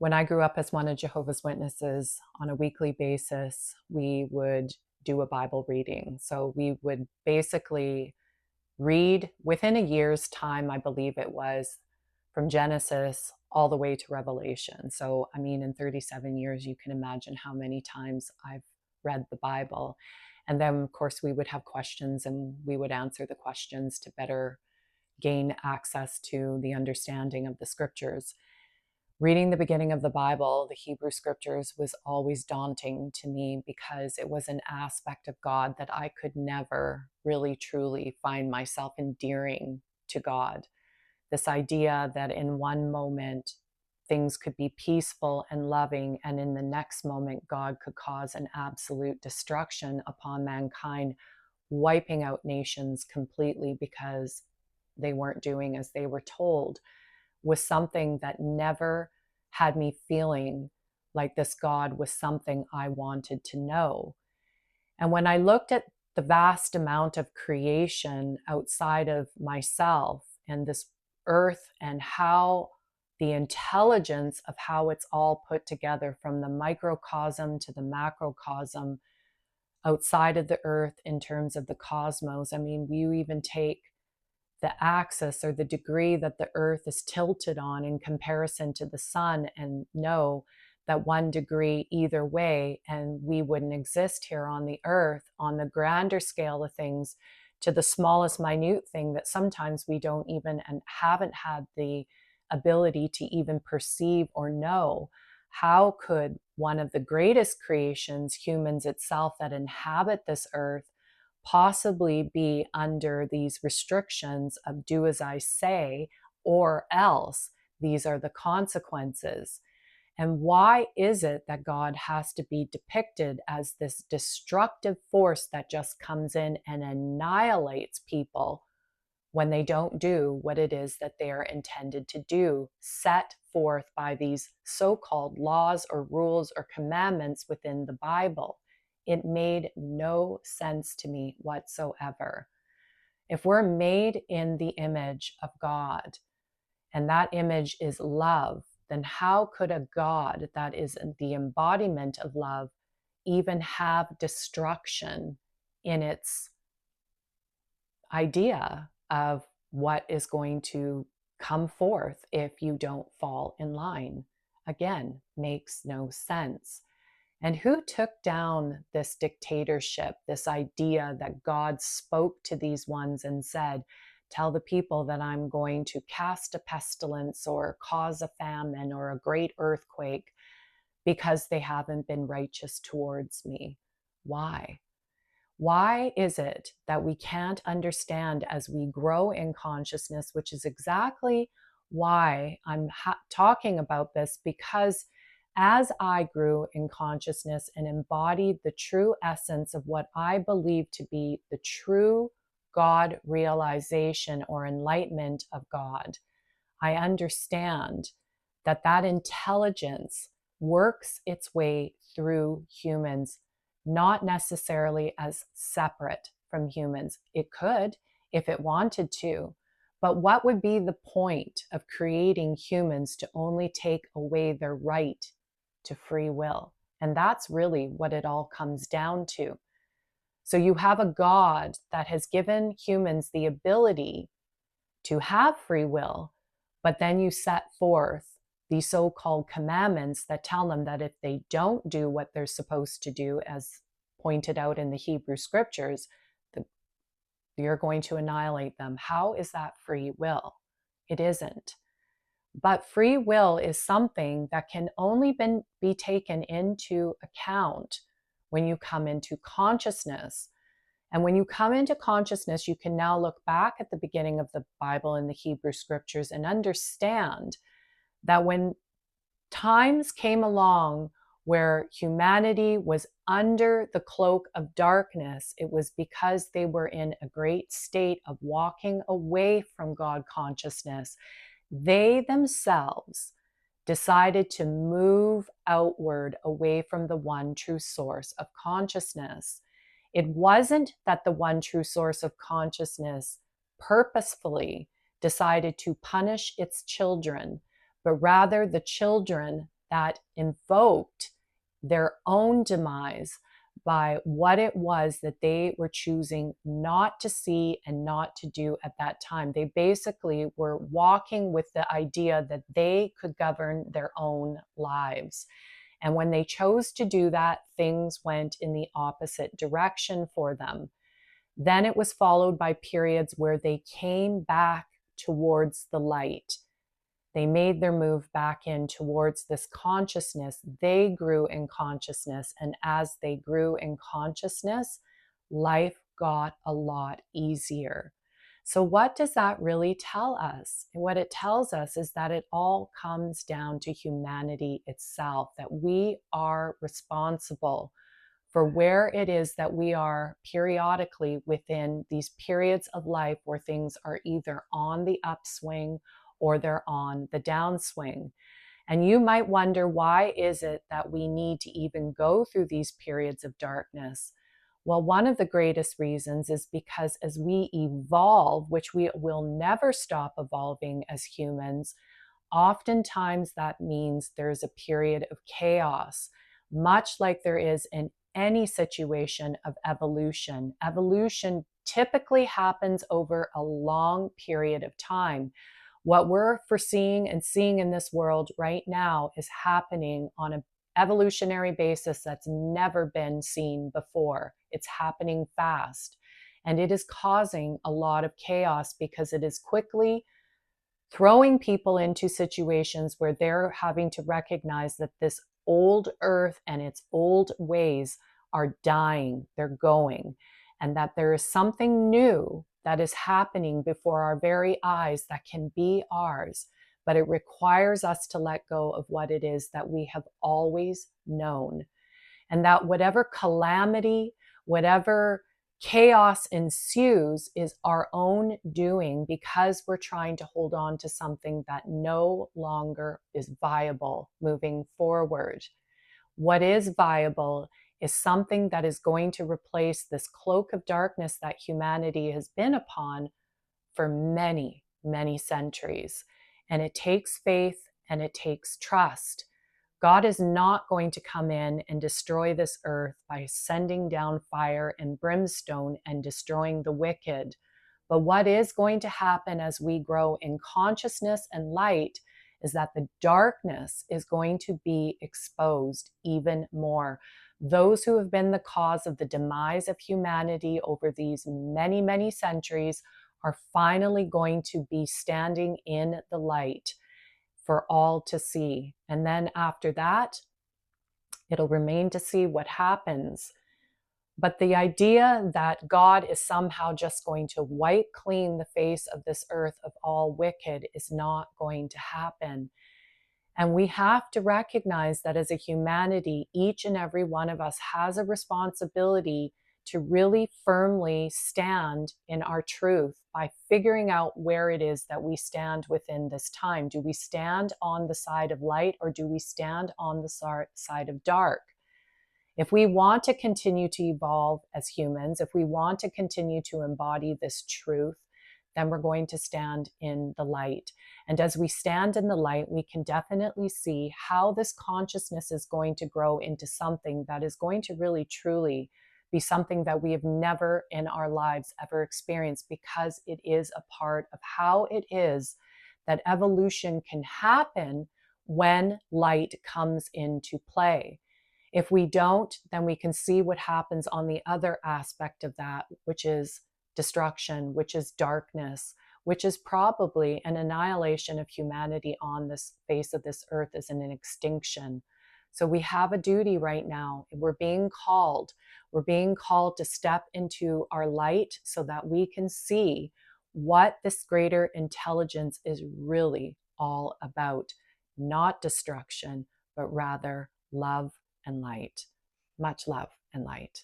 When I grew up as one of Jehovah's Witnesses, on a weekly basis, we would do a Bible reading. So we would basically read within a year's time, I believe it was, from Genesis all the way to Revelation. So, I mean, in 37 years, you can imagine how many times I've read the Bible. And then, of course, we would have questions and we would answer the questions to better gain access to the understanding of the scriptures. Reading the beginning of the Bible, the Hebrew scriptures, was always daunting to me because it was an aspect of God that I could never really truly find myself endearing to God. This idea that in one moment things could be peaceful and loving, and in the next moment God could cause an absolute destruction upon mankind, wiping out nations completely because they weren't doing as they were told, was something that never had me feeling like this God was something I wanted to know. And when I looked at the vast amount of creation outside of myself and this earth and how the intelligence of how it's all put together, from the microcosm to the macrocosm outside of the earth in terms of the cosmos. I mean, you even take the axis or the degree that the earth is tilted on in comparison to the sun and know that 1 degree either way and we wouldn't exist here on the earth, on the grander scale of things, to the smallest minute thing that sometimes we don't even and haven't had the ability to even perceive or know. How could one of the greatest creations, humans itself, that inhabit this earth, possibly be under these restrictions of do as I say, or else these are the consequences? And why is it that God has to be depicted as this destructive force that just comes in and annihilates people when they don't do what it is that they are intended to do, set forth by these so-called laws or rules or commandments within the Bible? It made no sense to me whatsoever. If we're made in the image of God, and that image is love, then how could a God that is the embodiment of love even have destruction in its idea of what is going to come forth if you don't fall in line? Again, makes no sense. And who took down this dictatorship, this idea that God spoke to these ones and said, tell the people that I'm going to cast a pestilence or cause a famine or a great earthquake because they haven't been righteous towards me? Why? Why is it that we can't understand as we grow in consciousness, which is exactly why I'm talking about this, because as I grew in consciousness and embodied the true essence of what I believe to be the true God realization or enlightenment of God, I understand that that intelligence works its way through humans, not necessarily as separate from humans. It could if it wanted to. But what would be the point of creating humans to only take away their right to free will? And that's really what it all comes down to. So you have a God that has given humans the ability to have free will, but then you set forth these so-called commandments that tell them that if they don't do what they're supposed to do, as pointed out in the Hebrew scriptures, you're going to annihilate them. How is that free will? It isn't. But free will is something that can only be taken into account when you come into consciousness. And when you come into consciousness, you can now look back at the beginning of the Bible and the Hebrew scriptures and understand that when times came along where humanity was under the cloak of darkness, it was because they were in a great state of walking away from God consciousness. They themselves decided to move outward away from the one true source of consciousness. It wasn't that the one true source of consciousness purposefully decided to punish its children, but rather the children that invoked their own demise by what it was that they were choosing not to see and not to do at that time. They basically were walking with the idea that they could govern their own lives. And when they chose to do that, things went in the opposite direction for them. Then it was followed by periods where they came back towards the light. They made their move back in towards this consciousness. They grew in consciousness. And as they grew in consciousness, life got a lot easier. So, what does that really tell us? And what it tells us is that it all comes down to humanity itself, that we are responsible for where it is that we are periodically within these periods of life where things are either on the upswing or they're on the downswing. And you might wonder, why is it that we need to even go through these periods of darkness? Well, one of the greatest reasons is because as we evolve, which we will never stop evolving as humans, oftentimes that means there's a period of chaos, much like there is in any situation of evolution. Evolution typically happens over a long period of time. What we're foreseeing and seeing in this world right now is happening on an evolutionary basis that's never been seen before. It's happening fast, and it is causing a lot of chaos because it is quickly throwing people into situations where they're having to recognize that this old earth and its old ways are dying, they're going, and that there is something new that is happening before our very eyes that can be ours. But it requires us to let go of what it is that we have always known. And that whatever calamity, whatever chaos ensues is our own doing because we're trying to hold on to something that no longer is viable moving forward. What is viable is something that is going to replace this cloak of darkness that humanity has been upon for many, many centuries. And it takes faith and it takes trust. God is not going to come in and destroy this earth by sending down fire and brimstone and destroying the wicked. But what is going to happen as we grow in consciousness and light is that the darkness is going to be exposed even more. Those who have been the cause of the demise of humanity over these many, many centuries are finally going to be standing in the light for all to see. And then after that, it'll remain to see what happens. But the idea that God is somehow just going to wipe clean the face of this earth of all wicked is not going to happen. And we have to recognize that as a humanity, each and every one of us has a responsibility to really firmly stand in our truth by figuring out where it is that we stand within this time. Do we stand on the side of light or do we stand on the side of dark? If we want to continue to evolve as humans, if we want to continue to embody this truth, then we're going to stand in the light. And as we stand in the light, we can definitely see how this consciousness is going to grow into something that is going to really, truly be something that we have never in our lives ever experienced, because it is a part of how it is that evolution can happen when light comes into play. If we don't, then we can see what happens on the other aspect of that, which is destruction, which is darkness, which is probably an annihilation of humanity on this face of this earth, as in an extinction. So we have a duty right now. We're being called. We're being called to step into our light so that we can see what this greater intelligence is really all about. Not destruction, but rather love and light. Much love and light.